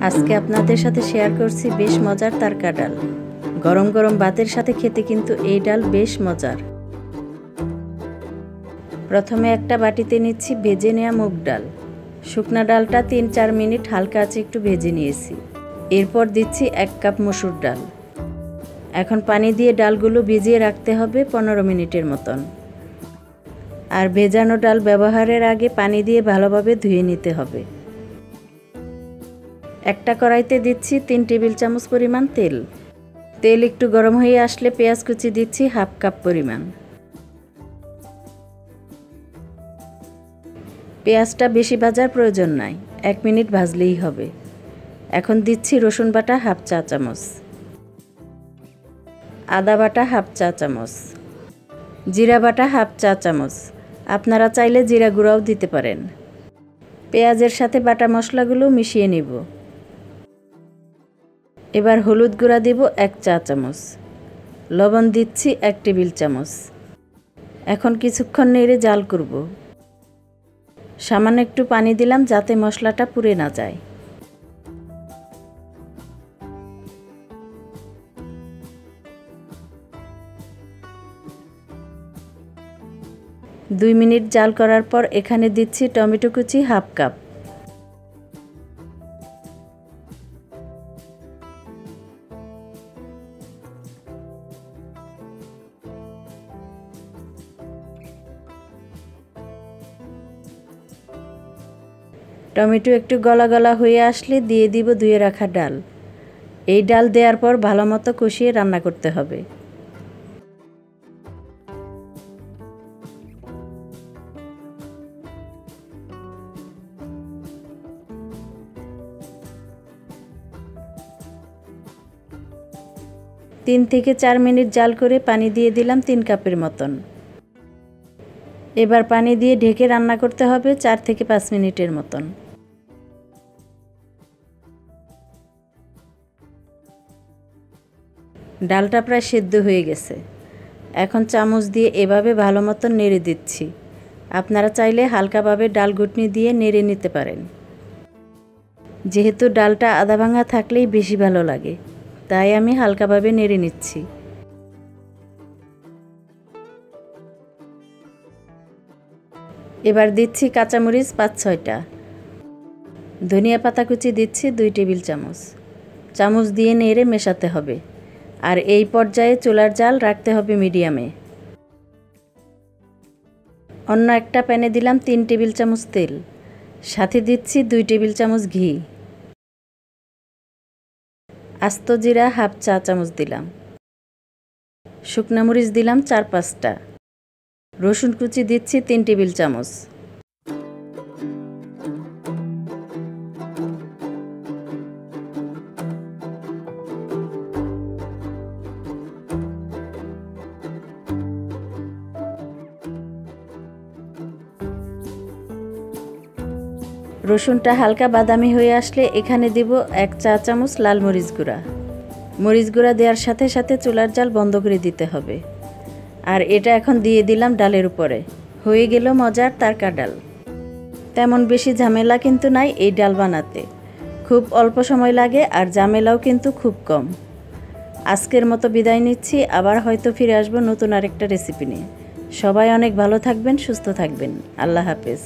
আজকে আপনাদের সাথে শেয়ার করছি বেশ মজার তারকা ডাল। গরম গরম ভাতের সাথে খেতে কিন্তু এই ডাল বেশ মজার। প্রথমে একটা বাটিতে নিচ্ছি ভেজে নেওয়া মুগ ডাল। শুকনা ডালটা 3-4 মিনিট হালকা আঁচে একটু ভেজে নিয়েছি। এরপর দিচ্ছি 1 কাপ মসুর ডাল। এখন পানি দিয়ে ডালগুলো ভিজিয়ে রাখতে হবে 15 মিনিটের মতন। আর ভেজানো ডাল ব্যবহারের আগে পানি দিয়ে ভালোভাবে ধুয়ে নিতে হবে। একটা কড়াইতে দিচ্ছি 3 টেবিল চামচ পরিমাণ তেল। তেল একটু গরম হয়ে আসলে পেঁয়াজ কুচি দিচ্ছি 1/2 কাপ পরিমাণ। পেঁয়াজটা বেশি ভাজার প্রয়োজন নাই, 1 মিনিট ভাজলেই হবে। এখন দিচ্ছি রসুন বাটা 1/2 চা চামচ, আদা বাটা 1/2 চা চামচ, জিরা বাটা 1/2 চা চামচ। আপনারা চাইলে জিরা গুঁড়াও দিতে পারেন। পেঁয়াজের সাথে বাটা মশলাগুলো মিশিয়ে নিব। এবার হলুদ গুঁড়া দিব 1 চা চামচ, লবণ দিচ্ছি 1 টেবিল চামচ। এখন কিছুক্ষণ নেড়ে জাল করব। সামান্য একটু পানি দিলাম যাতে মশলাটা পুড়ে না যায়। দুই মিনিট জাল করার পর এখানে দিচ্ছি টমেটো কুচি 1/2 কাপ। টমেটো একটু গলা গলা হয়ে আসলে দিয়ে দিব ধুয়ে রাখা ডাল। এই ডাল দেওয়ার পর ভালো মতো কষিয়ে রান্না করতে হবে। তিন থেকে 4 মিনিট জাল করে পানি দিয়ে দিলাম 3 কাপের মতন। এবার পানি দিয়ে ঢেকে রান্না করতে হবে 4 থেকে 5 মিনিটের মতন। ডালটা প্রায় সেদ্ধ হয়ে গেছে। এখন চামচ দিয়ে এভাবে ভালো মতো নেড়ে দিচ্ছি। আপনারা চাইলে হালকাভাবে ডাল ঘুটনি দিয়ে নেড়ে নিতে পারেন। যেহেতু ডালটা আধা ভাঙা থাকলেই বেশি ভালো লাগে, তাই আমি হালকাভাবে নেড়ে নিচ্ছি। এবার দিচ্ছি কাঁচামরিচ 5-6টা, ধনিয়া পাতা কুচি দিচ্ছি 2 টেবিল চামচ। চামচ দিয়ে নেড়ে মেশাতে হবে। আর এই পর্যায়ে চুলার জাল রাখতে হবে মিডিয়ামে। অন্য একটা প্যানে দিলাম 3 টেবিল চামচ তেল, সাথে দিচ্ছি 2 টেবিল চামচ ঘি। আস্ত জিরা 1/2 চা চামচ দিলাম। শুকনা মরিচ দিলাম 4-5টা। রসুন কুচি দিচ্ছি 3 টেবিল চামচ। রসুনটা হালকা বাদামি হয়ে আসলে এখানে দিব 1 চা চামচ লাল মরিচ গুঁড়া। মরিচ গুঁড়া দেওয়ার সাথে সাথে চুলার জাল বন্ধ করে দিতে হবে। আর এটা এখন দিয়ে দিলাম ডালের উপরে। হয়ে গেল মজার তারকা ডাল। তেমন বেশি ঝামেলা কিন্তু নাই এই ডাল বানাতে। খুব অল্প সময় লাগে আর ঝামেলাও কিন্তু খুব কম। আজকের মতো বিদায় নিচ্ছি, আবার হয়তো ফিরে আসবো নতুন আরেকটা রেসিপি নিয়ে। সবাই অনেক ভালো থাকবেন, সুস্থ থাকবেন। আল্লাহ হাফেজ।